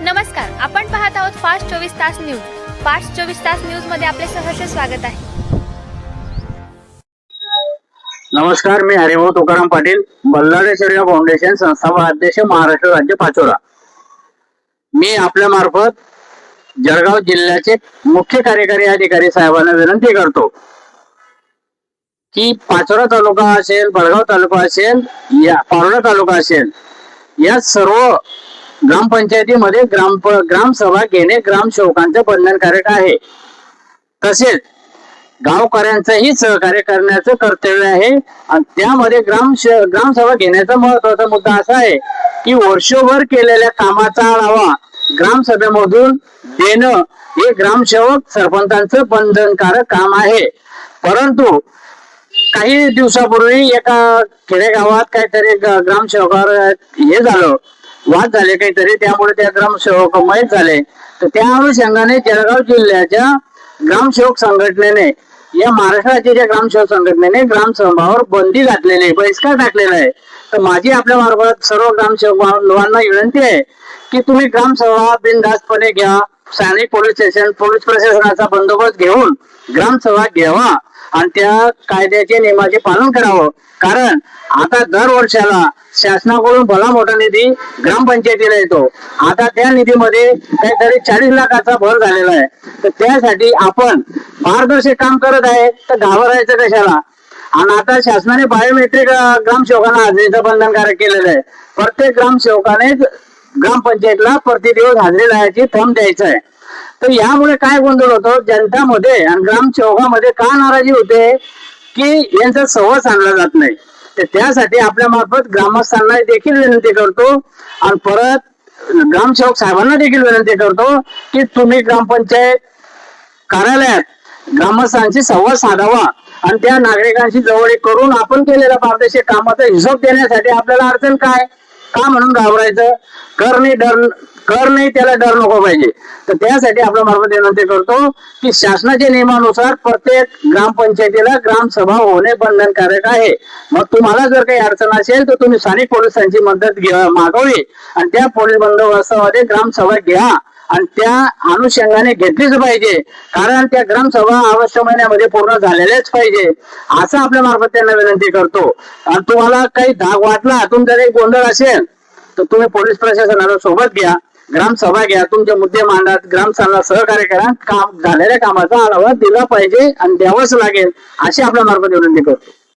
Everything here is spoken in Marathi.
नमस्कार, आपण पाहत आहोत फास्ट 24 तास न्यूज. फास्ट 24 तास न्यूज मध्ये आपले सहर्ष स्वागत आहे. नमस्कार, मी हरिभाऊ तुकाराम पाटील, बल्लाळे सूर्य फाउंडेशन संस्थापक अध्यक्ष, महाराष्ट्र राज्य पाचोरा. मी आपल्या मार्फत जळगाव जिल्ह्याचे मुख्य कार्यकारी अधिकारी साहेबांना विनंती करतो की पाचोरा तालुका असेल, बळगाव तालुका असेल, या पारोळा तालुका असेल, या सर्व ग्रामपंचायतीमध्ये ग्रामसभा घेणे ग्रामसेवकांचे बंधनकारक आहे. तसेच गावकऱ्यांचंही सहकार्य करण्याचं कर्तव्य आहे. आणि त्यामध्ये ग्रामसभा घेण्याचा महत्वाचा मुद्दा असा आहे की वर्षभर केलेल्या कामाचा आढावा ग्रामसभेमधून देणं हे ग्रामसेवक सरपंचांचं बंधनकारक काम आहे. परंतु काही दिवसापूर्वी एका खेडेगावात काहीतरी ग्रामसेवकावर हे झालं, वाद झाले काहीतरी, त्यामुळे त्या ग्रामसेवक मयत झाले. तर त्या अनुषंगाने जळगाव जिल्ह्याच्या ग्रामसेवक संघटनेने, या महाराष्ट्र राज्याच्या ग्रामसेवक संघटनेने ग्रामसभावर बंदी घातलेली, बहिष्कार टाकलेला आहे. तर माझी आपल्या मार्फत सर्व ग्रामसेवक बांधवांना विनंती आहे की तुम्ही ग्रामसभा बिनधास्तपणे घ्या. स्थानिक पोलीस स्टेशन, पोलीस प्रशासनाचा बंदोबस्त घेऊन ग्रामसभा घ्यावा आणि त्या कायद्याचे नियमाचे पालन करावं. कारण आता दर वर्षाला शासनाकडून भला मोठा निधी ग्रामपंचायतीला येतो. आता त्या निधीमध्ये काहीतरी 40 लाखाचा भर झालेला आहे. तर त्यासाठी आपण पारदर्शक काम करत आहे तर घाबरायचं कशाला. आणि आता शासनाने बायोमेट्रिक ग्रामसेवकांना हजेरीचं बंधनकारक केलेलं आहे. प्रत्येक ग्रामसेवकाने ग्रामपंचायतला प्रति दिवस हजेरी लावायची थंब द्यायचा आहे. तर यामुळे काय गोंधळ होतो जनतामध्ये आणि ग्रामसेवकामध्ये का नाराजी होते की यांचा संवाद साधला जात नाही. तर त्यासाठी आपल्या मार्फत ग्रामस्थांना देखील विनंती करतो आणि परत ग्रामसेवक साहेबांना देखील विनंती करतो की तुम्ही ग्रामपंचायत कार्यालयात ग्रामस्थांशी संवाद साधावा आणि त्या नागरिकांशी जवळीक करून आपण केलेल्या पारदर्शक कामाचा हिशोब देण्यासाठी आपल्याला अडचण काय का म्हणून घाबरायचं. कर नाही त्याला डर नको पाहिजे. तर त्यासाठी आपल्या मार्फत विनंती करतो की शासनाच्या नियमानुसार प्रत्येक ग्रामपंचायतीला ग्रामसभा होणे बंधनकारक आहे. मग तुम्हाला जर काही अडचण असेल तर तुम्ही स्थानिक पोलिसांची मदत मागवावी आणि त्या पोलीस बंदोबस्तामध्ये ग्रामसभा घ्या आणि त्या अनुषंगाने घेतलीच पाहिजे. कारण त्या ग्रामसभा अवश्य महिन्यामध्ये पूर्ण झालेल्याच पाहिजे असं आपल्या मार्फत त्यांना विनंती करतो. आणि तुम्हाला काही धाक वाटला, तुमचा काही गोंधळ असेल तर तुम्ही पोलीस प्रशासनाला सोबत घ्या, ग्रामसभा घ्या, तुमचे मुद्दे मांडा, ग्रामस्थांना सहकार्य करा. काम झालेल्या कामाचा आढावा दिला पाहिजे आणि द्यावाच लागेल अशी आपल्या मार्फत विनंती करतो.